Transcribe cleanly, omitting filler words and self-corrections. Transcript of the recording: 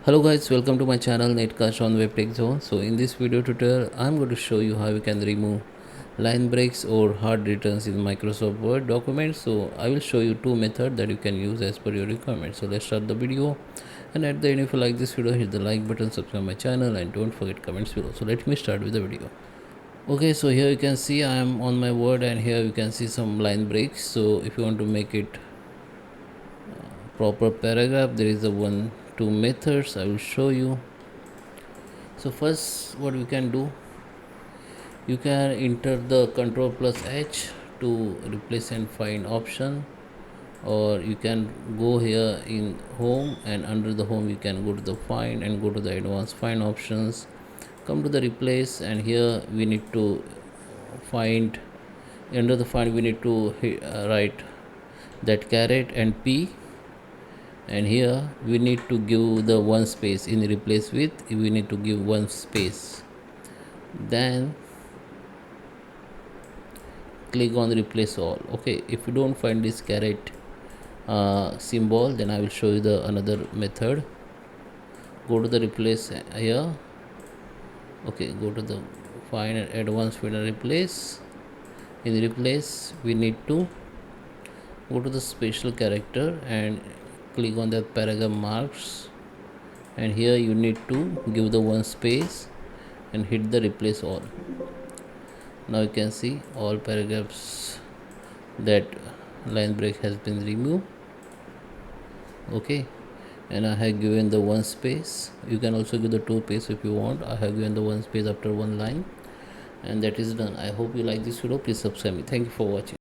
Hello guys, welcome to my channel Netcast on WebTech Zone. So in this video tutorial, I'm going to show you how you can remove line breaks or hard returns in Microsoft Word document. So I will show you two methods that you can use as per your requirement. So let's start the video. And at the end, if you like this video, hit the like button, subscribe my channel, and don't forget comments below. So let me start with the video. Okay, so here you can see I am on my Word, and here you can see some line breaks. So if you want to make it proper paragraph, there is a two methods I will show you. So first, what we can do, you can enter the Control plus H to replace and find option, or you can go here in home, and under the home you can go to the find and go to the advanced find options, come to the replace, and here we need to find, under the find we need to write that caret and P, and here we need to give the one space in replace with, we need to give one space, then click on replace all. Okay, if you don't find this caret symbol, then I will show you the another method. Go to the replace here. Okay, go to the find and advanced find and replace. In replace we need to go to the special character and click on that paragraph marks, and here you need to give the one space and hit the replace all. Now you can see all paragraphs that line break has been removed. Okay, and I have given the one space. You can also give the two space if you want. I have given the one space after one line, and that is done. I hope you like this video. Please subscribe me. Thank you for watching.